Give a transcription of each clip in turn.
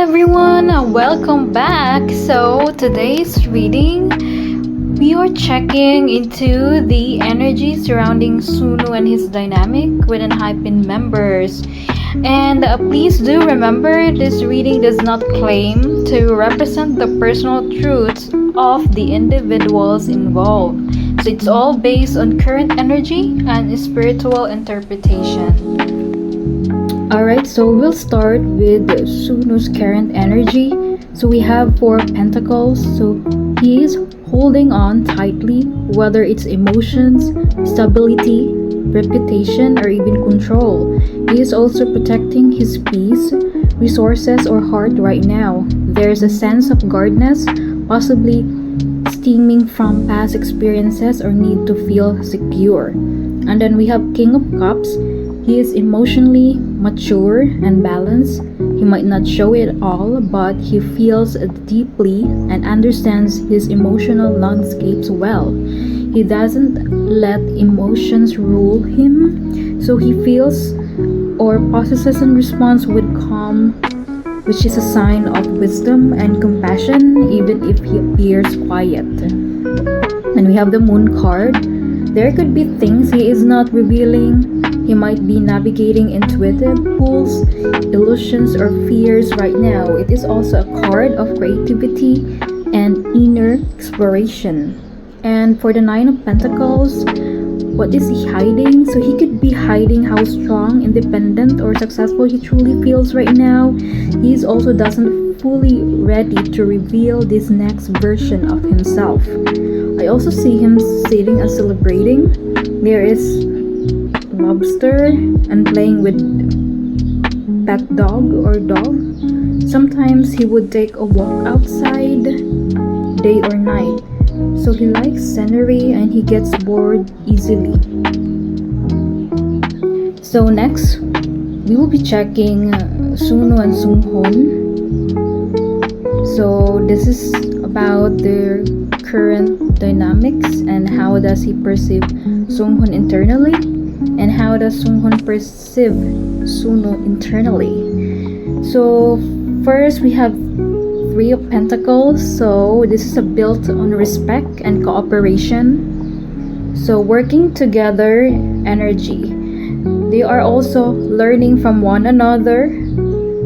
everyone, welcome back. So today's reading, we are checking into the energy surrounding Sunoo and his dynamic with Enhypen members. And please do remember, this reading does not claim to represent the personal truths of the individuals involved. So it's all based on current energy and spiritual interpretation. Alright, so we'll start with Sunoo's current energy. So we have 4 pentacles. So he is holding on tightly, whether it's emotions, stability, reputation, or even control. He is also protecting his peace, resources, or heart right now. There's a sense of guardedness, possibly stemming from past experiences or need to feel secure. And then we have King of Cups. He is emotionally mature and balanced. He might not show it all, but he feels deeply and understands his emotional landscapes well. He doesn't let emotions rule him, so he feels or processes and responds with calm, which is a sign of wisdom and compassion, even if he appears quiet. And we have the Moon card. There could be things he is not revealing. He might be navigating intuitive pulls, illusions, or fears right now. It is also a card of creativity and inner exploration. And for the Nine of Pentacles, what is he hiding? So he could be hiding how strong, independent, or successful he truly feels right now. He also doesn't fully ready to reveal this next version of himself. I also see him sitting and celebrating. There is lobster and playing with pet dog or dog. Sometimes he would take a walk outside, day or night. So he likes scenery and he gets bored easily. So next, we will be checking Sunoo and Sunghun. So this is about their current dynamics and how does he perceive Sunghun internally, and how does Sunghun perceive Sunoo internally. So first we have 3 of Pentacles. So this is built on respect and cooperation. So working together energy. They are also learning from one another.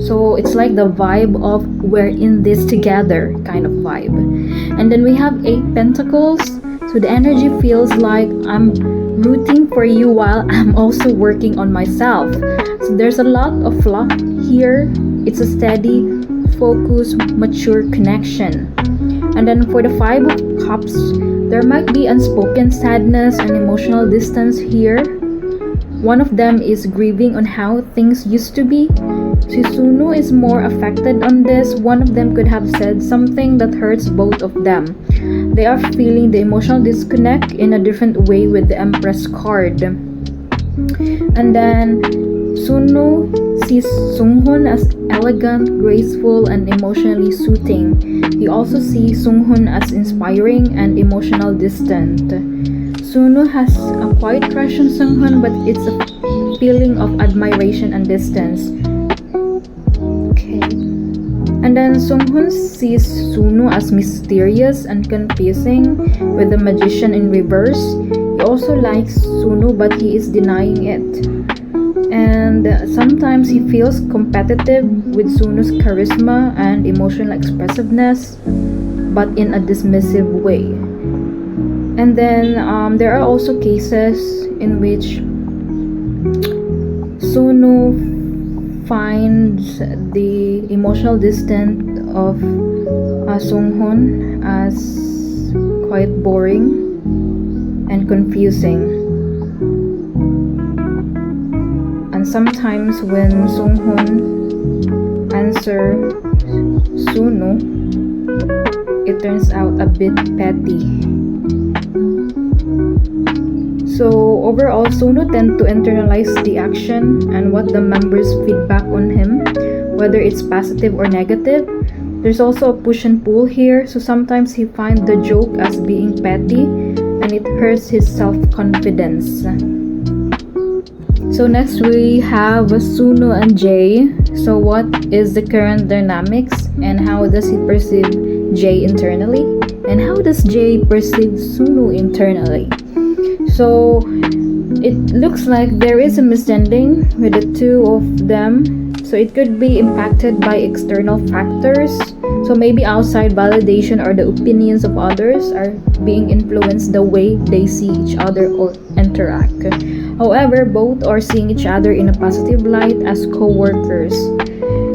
So it's like the vibe of we're in this together kind of vibe. And then we have 8 Pentacles. So the energy feels like I'm rooting for you while I'm also working on myself. So there's a lot of fluff here. It's a steady, focused, mature connection. And then for the 5 of Cups, there might be unspoken sadness and emotional distance here. One of them is grieving on how things used to be. So Sunoo is more affected on this. One of them could have said something that hurts both of them. They are feeling the emotional disconnect in a different way with the Empress card. And then Sunoo sees Sunghun as elegant, graceful, and emotionally soothing. He also sees Sunghun as inspiring and emotional distant. Sunoo has a quiet crush on Sunghun, but it's a feeling of admiration and distance. Okay. And then Sunghun sees Sunoo as mysterious and confusing, with the Magician in reverse. He also likes Sunoo, but he is denying it. And sometimes he feels competitive with Sunoo's charisma and emotional expressiveness, but in a dismissive way. And then there are also cases in which Sunoo finds the emotional distance of Sunghun as quite boring and confusing. And sometimes when Sunghun answers Sunoo, it turns out a bit petty. So overall, Sunoo tend to internalize the action and what the members feedback on him, whether it's positive or negative. There's also a push and pull here, so sometimes he finds the joke as being petty and it hurts his self-confidence. So next we have Sunoo and Jay. So what is the current dynamics and how does he perceive Jae internally? And how does Jae perceive Sunoo internally? So it looks like there is a misunderstanding with the two of them. So it could be impacted by external factors. So maybe outside validation or the opinions of others are being influenced the way they see each other or interact. However, both are seeing each other in a positive light as co-workers.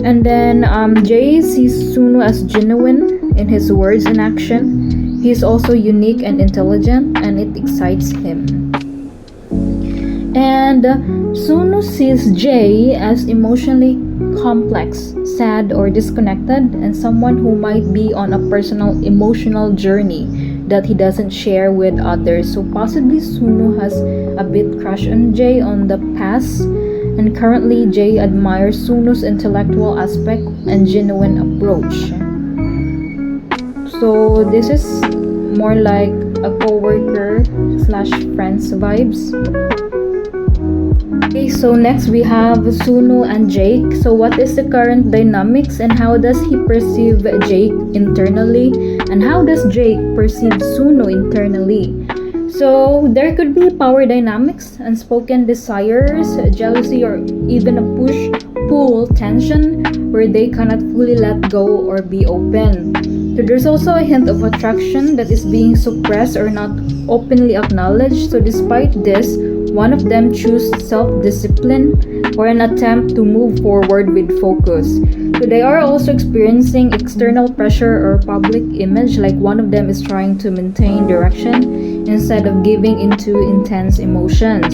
And then Jae sees Sunoo as genuine in his words and action. He is also unique and intelligent, and it excites him. And Sunoo sees Jae as emotionally complex, sad, or disconnected, and someone who might be on a personal emotional journey that he doesn't share with others. So possibly Sunoo has a bit crush on Jae on the past, and currently Jae admires Sunoo's intellectual aspect and genuine approach. So this is more like a co-worker slash friends vibes. Okay, so next we have Sunoo and Jake. So what is the current dynamics and how does he perceive Jake internally? And how does Jake perceive Sunoo internally? So there could be power dynamics, unspoken desires, jealousy, or even a push-pull tension where they cannot fully let go or be open. So there's also a hint of attraction that is being suppressed or not openly acknowledged. So despite this, one of them chooses self-discipline or an attempt to move forward with focus. So they are also experiencing external pressure or public image, like one of them is trying to maintain direction instead of giving into intense emotions.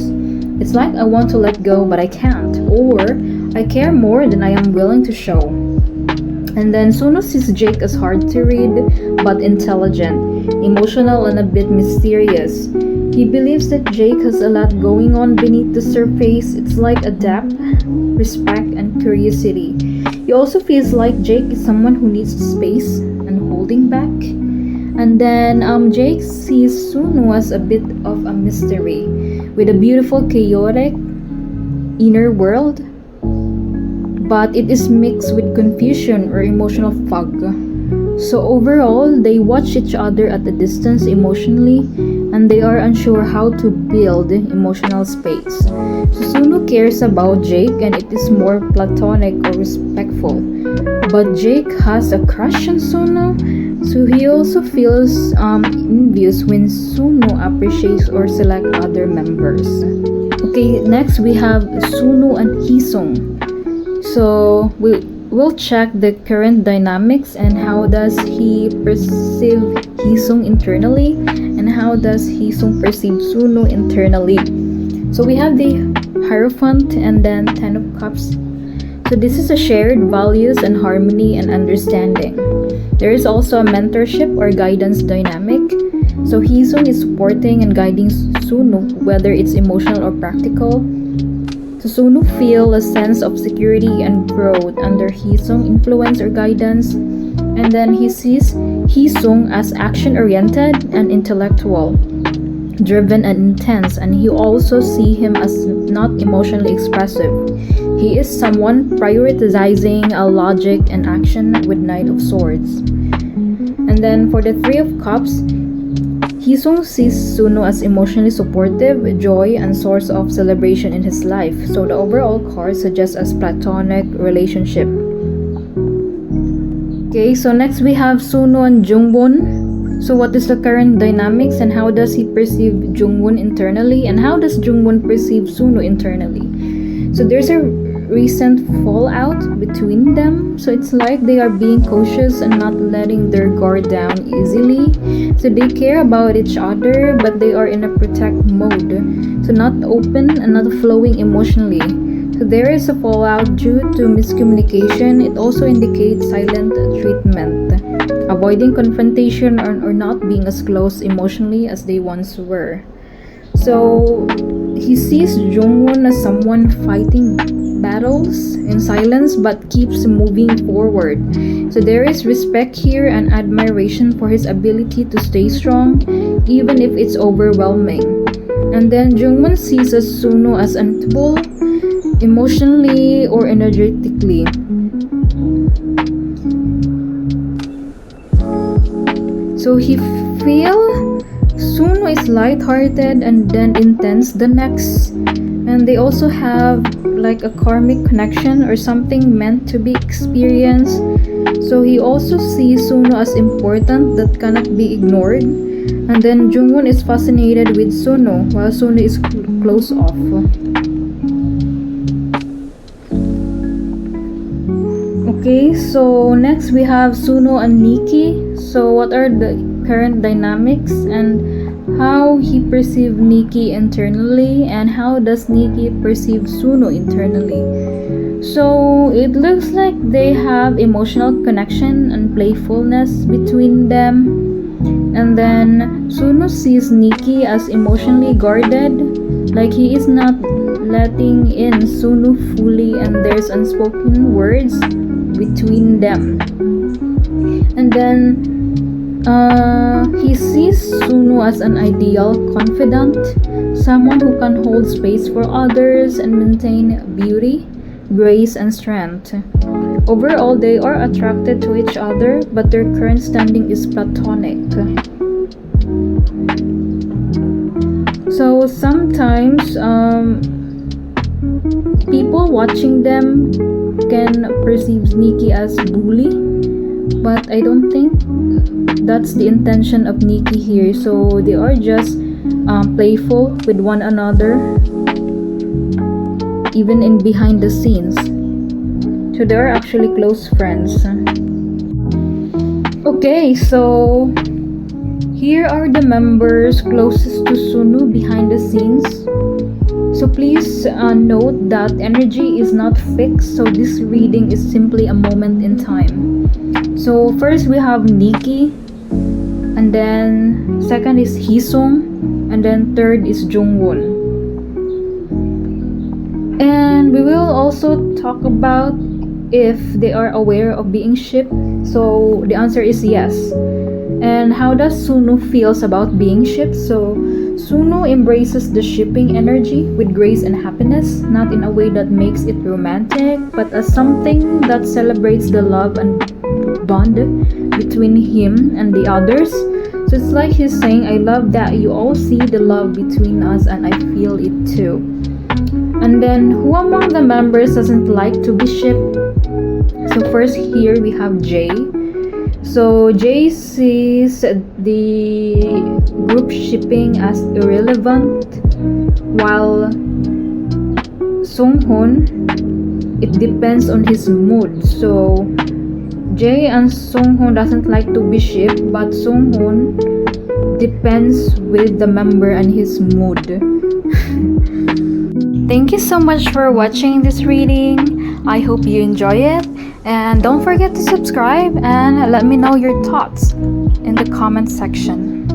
It's like I want to let go but I can't, or I care more than I am willing to show. And then Sunoo sees Jake as hard to read but intelligent, emotional, and a bit mysterious. He believes that Jake has a lot going on beneath the surface. It's like a depth, respect, and curiosity. He also feels like Jake is someone who needs space and holding back. And then Jake sees Sunoo as a bit of a mystery, with a beautiful, chaotic inner world, but it is mixed with confusion or emotional fog. So overall, they watch each other at a distance emotionally, and they are unsure how to build emotional space. So Sunoo cares about Jake, and it is more platonic or respectful. But Jake has a crush on Sunoo, so he also feels envious when Sunoo appreciates or selects other members. Okay, next we have Sunoo and HeeSun. So we'll check the current dynamics and how does he perceive HeeSun internally and how does HeeSun perceive Sunoo internally. So we have the Hierophant and then Ten of Cups. So this is a shared values and harmony and understanding. There is also a mentorship or guidance dynamic. So HeeSun is supporting and guiding Sunoo, whether it's emotional or practical. So Sunoo feel a sense of security and growth under HeeSun influence or guidance. And then he sees HeeSun as action-oriented and intellectual, driven and intense, and he also see him as not emotionally expressive. He is someone prioritizing a logic and action with Knight of Swords. And then for the Three of Cups, HeeSun sees Sunoo as emotionally supportive, joy, and source of celebration in his life. So the overall card suggests a platonic relationship. Okay, so next we have Sunoo and Jungwon. So what is the current dynamics and how does he perceive Jungwon internally and how does Jungwon perceive Sunoo internally? So there's a recent fallout between them, so it's like they are being cautious and not letting their guard down easily. So they care about each other but they are in a protect mode, so not open and not flowing emotionally. So there is a fallout due to miscommunication. It also indicates silent treatment, avoiding confrontation or not being as close emotionally as they once were. So he sees Jungwon as someone fighting battles in silence but keeps moving forward. So there is respect here and admiration for his ability to stay strong even if it's overwhelming. And then Jungwon sees Sunoo as unbeatable, emotionally or energetically. So he feel Sunoo is light-hearted and then intense the next, and they also have like a karmic connection or something meant to be experienced. So he also sees Sunoo as important that cannot be ignored, and then Jungwon is fascinated with Sunoo while Sunoo is close off. Okay, so next we have Sunoo and Nikki. So what are the current dynamics and how he perceives Nikki internally, and how does Nikki perceive Sunoo internally? So it looks like they have emotional connection and playfulness between them. And then Sunoo sees Nikki as emotionally guarded, like he is not letting in Sunoo fully, and there's unspoken words between them. And then he sees Sunoo as an ideal confidant, someone who can hold space for others and maintain beauty, grace, and strength. Overall, they are attracted to each other, but their current standing is platonic. So sometimes people watching them can perceive Nikki as bully, but I don't think that's the intention of Nikki here. So they are just playful with one another, even in behind the scenes. So they are actually close friends. Okay, so here are the members closest to Sunoo behind the scenes. So please note that energy is not fixed, so this reading is simply a moment in time. So first we have Nikki, and then second is HeeSun, and then third is Jungwon. And we will also talk about if they are aware of being shipped. So the answer is yes. And how does Sunoo feels about being shipped? So Sunoo embraces the shipping energy with grace and happiness, not in a way that makes it romantic, but as something that celebrates the love and bond between him and the others. So it's like he's saying, I love that you all see the love between us and I feel it too. And then who among the members doesn't like to be shipped? So first here we have Jay. So Jay sees the group shipping as irrelevant, while Sunghun, it depends on his mood. So Jay and Sunghun doesn't like to be shipped, but Sunghun depends with the member and his mood. Thank you so much for watching this reading. I hope you enjoy it, and don't forget to subscribe and let me know your thoughts in the comment section.